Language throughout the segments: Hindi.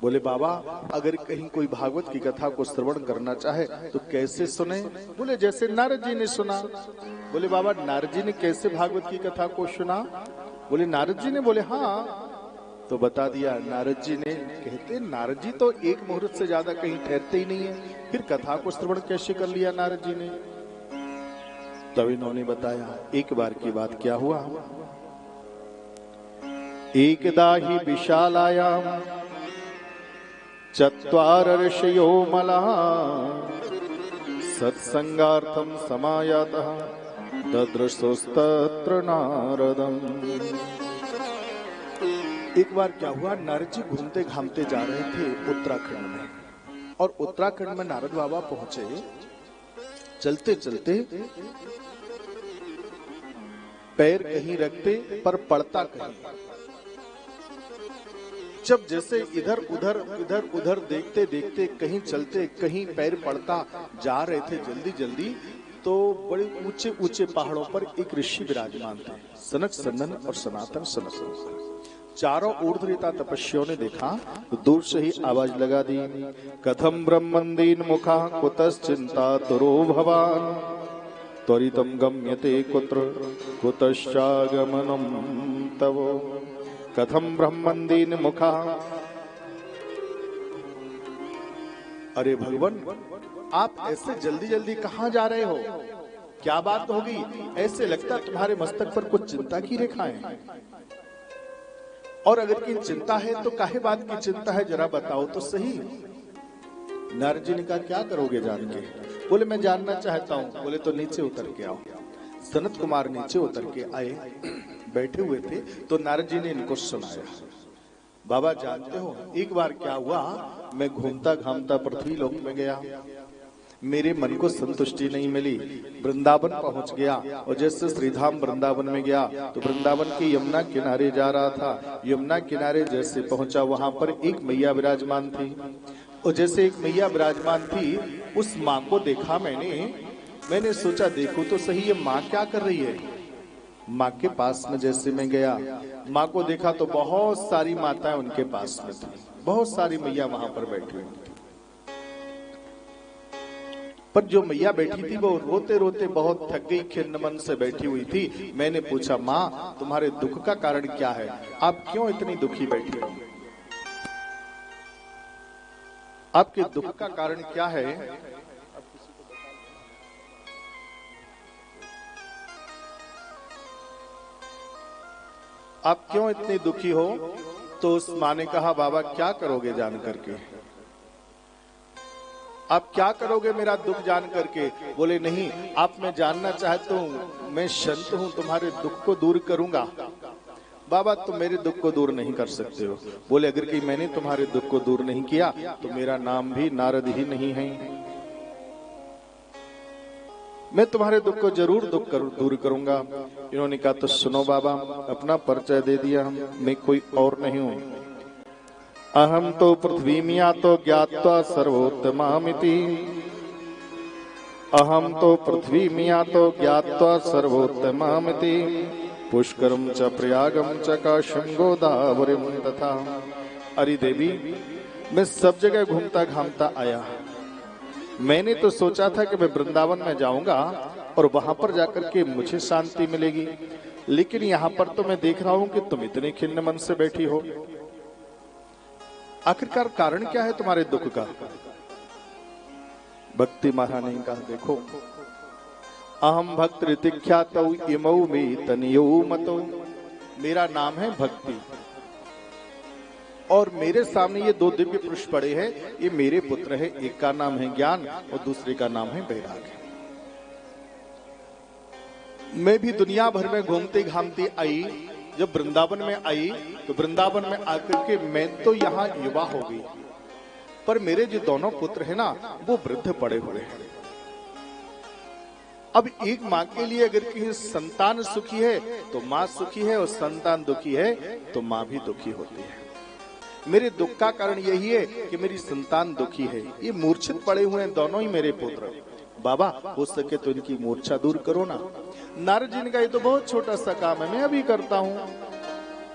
बोले बाबा अगर कहीं कोई भागवत की कथा को श्रवण करना चाहे तो कैसे सुने? बोले जैसे नारद जी ने सुना। बोले बाबा नारद जी ने कैसे भागवत की कथा को सुना? बोले नारद जी ने। बोले हाँ। तो बता दिया नारद जी ने। कहते नारद जी तो एक मुहूर्त से ज्यादा कहीं ठहरते ही नहीं है, फिर कथा को श्रवण कैसे कर लिया नारद जी ने? तब इन्होंने बताया एक बार की बात क्या हुआ। एकदा ही विशालायाम चत्वार ऋषयो मलः सत्संगार्थम समायातः ददृशोस्तत्र नारदम। एक बार क्या हुआ, नारद जी घूमते घामते जा रहे थे उत्तराखंड में, और उत्तराखंड में नारद बाबा पहुंचे। चलते चलते पैर कहीं रखते पर पड़ता कहीं। जब जैसे इधर उधर देखते देखते कहीं चलते कहीं पैर पड़ता जा रहे थे जल्दी जल्दी, तो बड़े ऊंचे ऊंचे पहाड़ों पर एक ऋषि विराजमान थे, सनक सनंदन और सनातन सनक। चारों ऊर्ध्वरेता तपस्वियों ने देखा तो दूर से ही आवाज लगा दी, कथम ब्रह्मंदीन मुखा कुतश्चिंता तुरो भवान त्वरितम गम्यते कुत्र कुतश्चागमनम तव। कथम ब्रह्मंदीन मुखा। अरे भगवान आप ऐसे जल्दी जल्दी कहाँ जा रहे हो? क्या बात होगी? ऐसे लगता तुम्हारे मस्तक पर कुछ चिंता की रेखाएं। और अगर की चिंता है तो काहे बात की चिंता है, जरा बताओ तो सही। नारद जी ने कहा क्या करोगे जान के? बोले मैं जानना चाहता हूँ। बोले तो नीचे उतर के आओ। सनत कुमार नीचे उतर के आए, बैठे हुए थे, तो नारद जी ने इनको सुनाया। बाबा जानते हो एक बार क्या हुआ, मैं घूमता घामता पृथ्वी लोक में गया, मेरे मन को संतुष्टि नहीं मिली, वृंदावन पहुंच गया। और जैसे श्रीधाम वृंदावन में गया तो वृंदावन के यमुना किनारे जा रहा था। यमुना किनारे जैसे पहुंचा वहां पर एक मैया विराजमान थी, और जैसे एक मैया विराजमान थी उस माँ को देखा मैंने सोचा देखो तो सही ये माँ क्या कर रही है। माँ के पास में जैसे मैं गया, माँ को देखा तो बहुत सारी माताएं उनके पास में थी, बहुत सारी मैया वहां पर बैठी हुई थी। पर जो मैया बैठी थी वो रोते रोते बहुत थक गई, खिन्न मन से बैठी हुई थी। मैंने पूछा माँ तुम्हारे दुख का कारण क्या है, आप क्यों इतनी दुखी बैठी हो? आपके दुख का कारण क्या है? आप क्यों इतनी दुखी हो? तो उस माँ ने कहा बाबा क्या करोगे जान करके, आप क्या करोगे मेरा दुख जान करके? बोले नहीं, आप मैं जानना चाहता हूँ, मैं संत हूँ, तुम्हारे दुख को दूर करूंगा। बाबा तुम मेरे दुख को दूर नहीं कर सकते हो। बोले अगर कि मैंने तुम्हारे दुख को दूर नहीं किया तो मेरा नाम भी नारद ही नहीं है। मैं तुम्हारे दुख को जरूर दूर करूंगा। इन्होंने कहा तो सुनो बाबा, अपना परिचय दे दिया, मैं कोई और नहीं हूँ। अहम तो पृथ्वीमिया तो ज्ञात्वा सर्वोत्तमामिति, अहम तो पृथ्वीमिया तो ज्ञात्वा सर्वोत्तमामिति, पुष्करम च प्रयागम च काशीं गोदावरीम तथा। अरे देवी मैं सब जगह घूमता घामता आया, मैंने तो सोचा था कि मैं वृंदावन में जाऊंगा और वहां पर जाकर के मुझे शांति मिलेगी, लेकिन यहाँ पर तो मैं देख रहा हूँ कि तुम इतने खिन्न मन से बैठी हो। आखिरकार कारण क्या है तुम्हारे दुख का? भक्ति महारानी ने कहा देखो, अहम भक्त ऋतिख्यातौ इमौ मे तनियो मतो, मेरा नाम है भक्ति और मेरे सामने ये दो दिव्य पुरुष पड़े हैं, ये मेरे पुत्र है। एक का नाम है ज्ञान और दूसरे का नाम है वैराग्य। मैं भी दुनिया भर में घूमती घामती आई, जब वृंदावन में आई तो वृंदावन में आकर के मैं तो यहाँ युवा हो गई, पर मेरे जो दोनों पुत्र है ना वो वृद्ध पड़े हुए हैं। अब एक माँ के लिए अगर कहीं संतान सुखी है तो माँ सुखी है, और संतान दुखी है तो माँ भी दुखी होती है। मेरे दुख का कारण यही है कि मेरी संतान दुखी है। ये मूर्छित पड़े हुए हैं दोनों ही मेरे पुत्र। बाबा हो सके तो इनकी मूर्छा दूर करो ना। नारद जी ने कहा ये तो बहुत छोटा सा काम है, मैं अभी करता हूँ।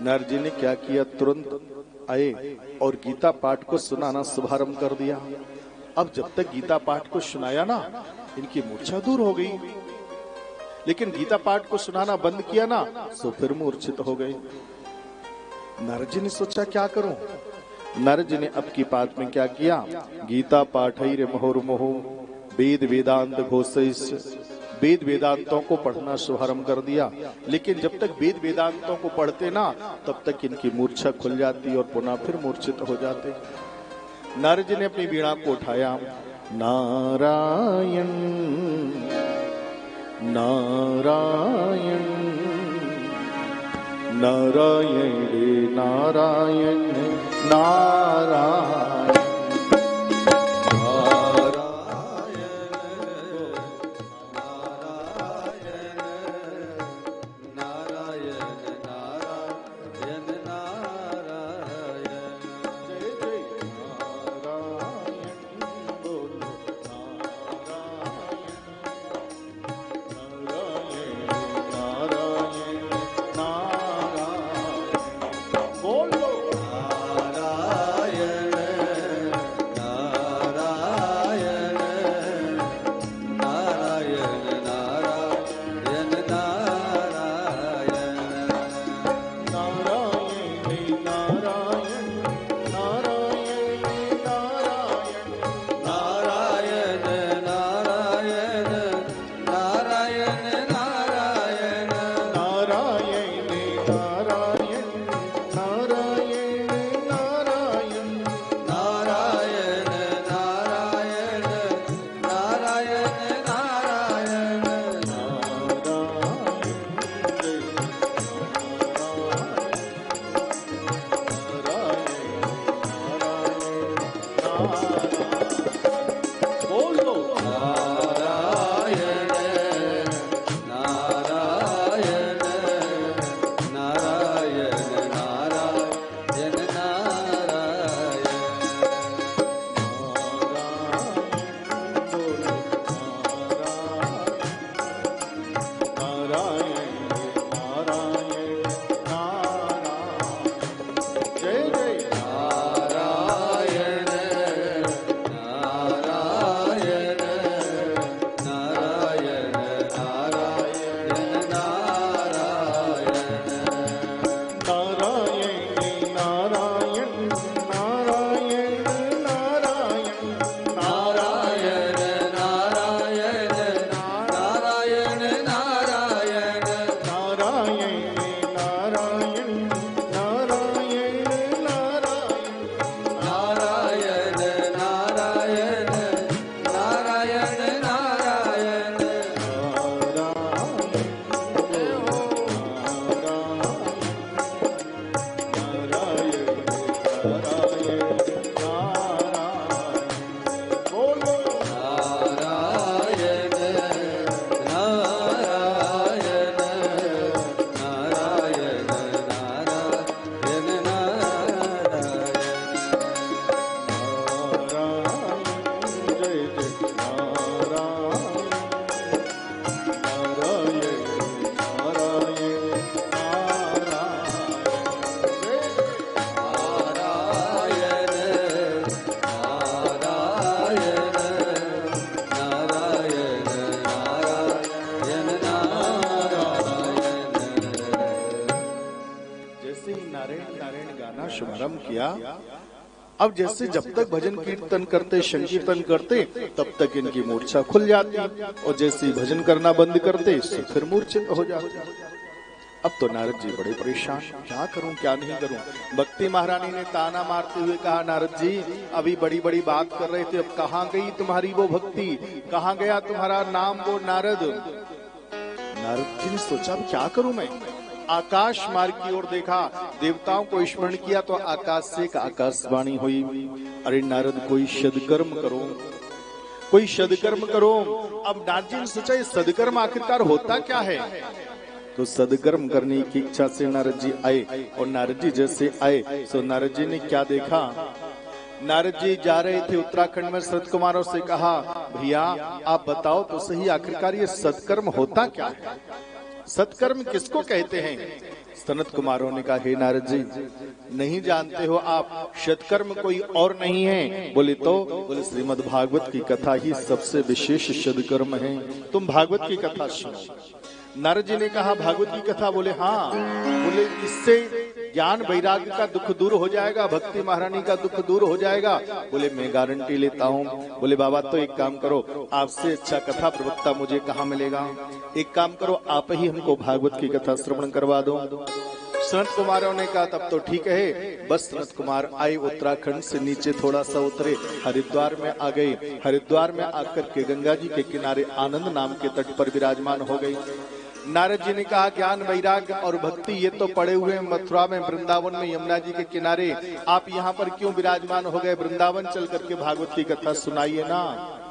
नारद जी ने क्या किया, तुरंत आए और गीता पाठ को सुनाना शुभारंभ कर दिया। अब जब तक गीता पाठ को सुनाया ना, इनकी मूर्छा दूर हो गई, लेकिन गीता पाठ को सुनाना बंद किया ना, तो फिर मूर्छित हो गए। नारद जी ने सोचा क्या करूं। नारद जी ने अब की बात में क्या किया, गीता पाठ रे मुहुर्मुहु वेद वेदांत घोषिस, वेद वेदांतों को पढ़ना शुभारंभ कर दिया। लेकिन जब तक वेद वेदांतों को पढ़ते ना, तब तक इनकी मूर्छा खुल जाती और पुनः फिर मूर्छित हो जाते। नारद जी ने अपनी वीणा को उठाया, नारायण नारायण नारायण नारायण नारायण शुभारंभ किया। अब जैसे जब तक भजन कीर्तन करते, संकीर्तन करते, तब तक इनकी मूर्छा खुल जाती, और जैसे ही भजन करना बंद करते फिर मूर्छित हो जाते। अब तो नारद जी बड़े परेशान, क्या करूं क्या नहीं करूं। भक्ति महारानी ने ताना मारते हुए कहा, नारद जी अभी बड़ी बड़ी बात कर रहे थे, अब कहाँ गई तुम्हारी वो भक्ति, कहाँ गया तुम्हारा नाम वो नारद। नारद जी ने सोचा अब क्या करूं मैं। आकाश मार्ग की ओर देखा, देवताओं को स्मरण किया तो आकाश से एक आकाशवाणी हुई, अरे नारद कोई सदकर्म करो, कोई सदकर्म करो। अब नारद जी ने सोचा ये सदकर्म आखिरकार होता क्या है। तो सदकर्म करने की इच्छा से नारद जी आए, और नारद जी जैसे आए तो नारद जी ने क्या देखा। नारद जी जा रहे थे उत्तराखंड में, सनत कुमारों से कहा, भैया आप बताओ तो सही आखिरकार ये सत्कर्म होता क्या है, सत्कर्म किसको कहते हैं। सनत कुमारों ने कहा, हे नारद जी, नहीं जानते हो आप सत्कर्म कोई और नहीं है? बोले तो? बोले श्रीमद् भागवत की कथा ही सबसे विशेष सत्कर्म है, तुम भागवत की कथा सुनो। नारद जी ने कहा, भागवत की कथा? बोले हाँ। बोले इससे ज्ञान वैराग्य का दुख दूर हो जाएगा, भक्ति महारानी का दुख दूर हो जाएगा। बोले मैं गारंटी लेता हूँ। बोले बाबा तो एक काम करो, आपसे अच्छा कथा प्रवक्ता मुझे कहाँ मिलेगा? एक काम करो, आप ही हमको भागवत की कथा श्रवण करवा दो। सनत कुमारों ने कहा, तब तो ठीक है। बस सनत कुमार आए, उत्तराखंड से नीचे थोड़ा सा उतरे, हरिद्वार में आ गए। हरिद्वार में आकर के गंगा जी के किनारे आनंद नाम के तट पर विराजमान हो गई। नारद जी ने कहा, ज्ञान वैराग्य और भक्ति ये तो पड़े हुए हैं मथुरा में, वृंदावन में, यमुना जी के किनारे, आप यहाँ पर क्यों विराजमान हो गए? वृंदावन चल करके भागवत की कथा सुनाइए ना।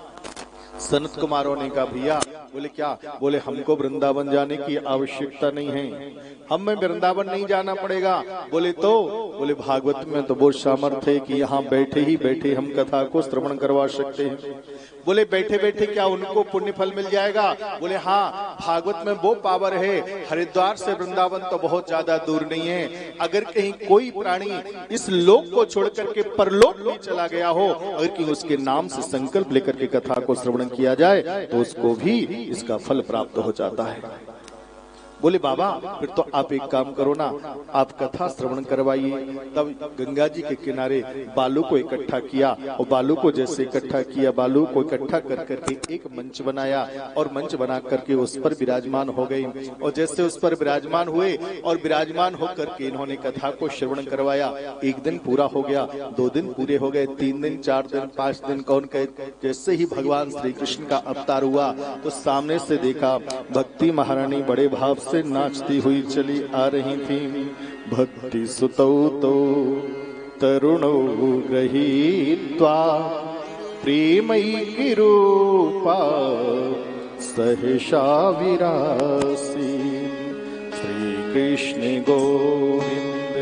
सनत कुमारों ने कहा, भैया। बोले क्या? बोले हमको वृंदावन जाने की आवश्यकता नहीं है, हमें वृंदावन नहीं जाना पड़ेगा। बोले तो? बोले भागवत में तो वो सामर्थ्य है कि यहाँ बैठे ही बैठे हम कथा को श्रवण करवा सकते हैं। बोले बैठे बैठे क्या उनको पुण्य फल मिल जाएगा? बोले हाँ, भागवत में वो पावर है। हरिद्वार से वृंदावन तो बहुत ज्यादा दूर नहीं है। अगर कहीं कोई प्राणी इस लोक को छोड़ करके परलोक में चला गया हो, अगर कि उसके नाम से संकल्प लेकर के कथा को श्रवण किया जाए तो उसको भी इसका फल प्राप्त हो जाता है। बोले बाबा फिर तो आप एक काम करो ना, आप कथा श्रवण करवाइए। तब गंगा जी के किनारे बालू को इकट्ठा किया, और बालू को जैसे इकट्ठा किया, बालू को इकट्ठा कर करके एक मंच बनाया, और मंच बना करके उस पर विराजमान हो गए। और जैसे उस पर विराजमान हुए और विराजमान होकर के इन्होंने कथा को श्रवण करवाया। एक दिन पूरा हो गया, 2 दिन पूरे हो गए, 3 दिन, 4 दिन, 5 दिन, कौन कहे। जैसे ही भगवान श्री कृष्ण का अवतार हुआ तो सामने से देखा भक्ति महारानी बड़े भाव से नाचती हुई चली आ रही थी। भक्ति सुतौ तो तरुणौ गृहीत्वा प्रेमैकी रूपा सहसा विरासी। श्री कृष्ण गोविंद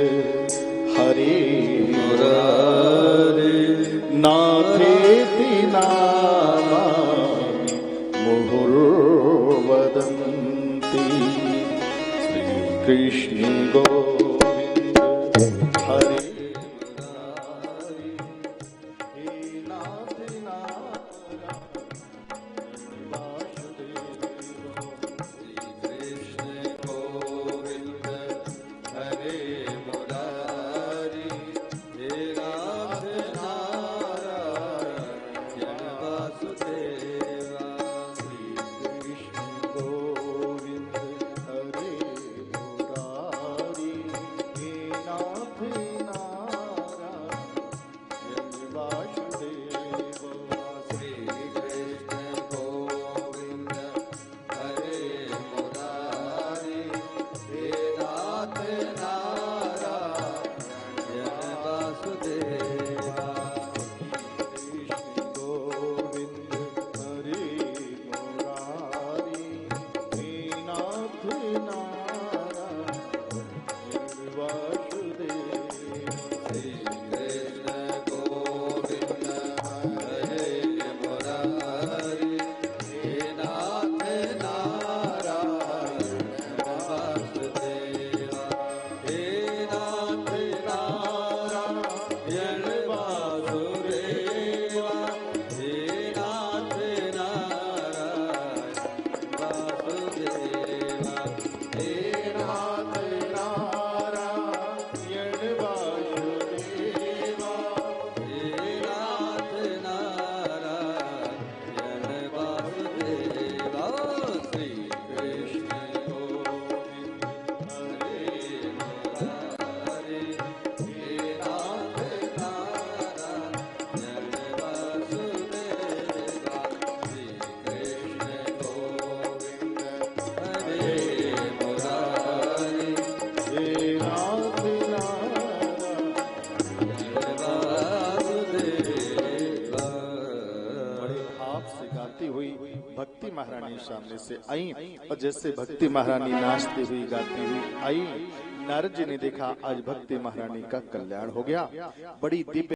हरे मुरारे नाथेति नामानि मुहुर्वदन्ति। कृष्ण गोविंद हरे मुरारी हे नाथ नारायण वासुदेव। कृष्ण गोविंद हरे मुरारी हे नाथ नारायण वासुदेव। कृष्ण गोविंद हरे भक्ति महारानी सामने से आई, और जैसे भक्ति महारानी नाचती हुई गाती हुई आई, नारद जी ने देखा आज भक्ति महारानी का कल्याण हो गया। बड़ी दिव्य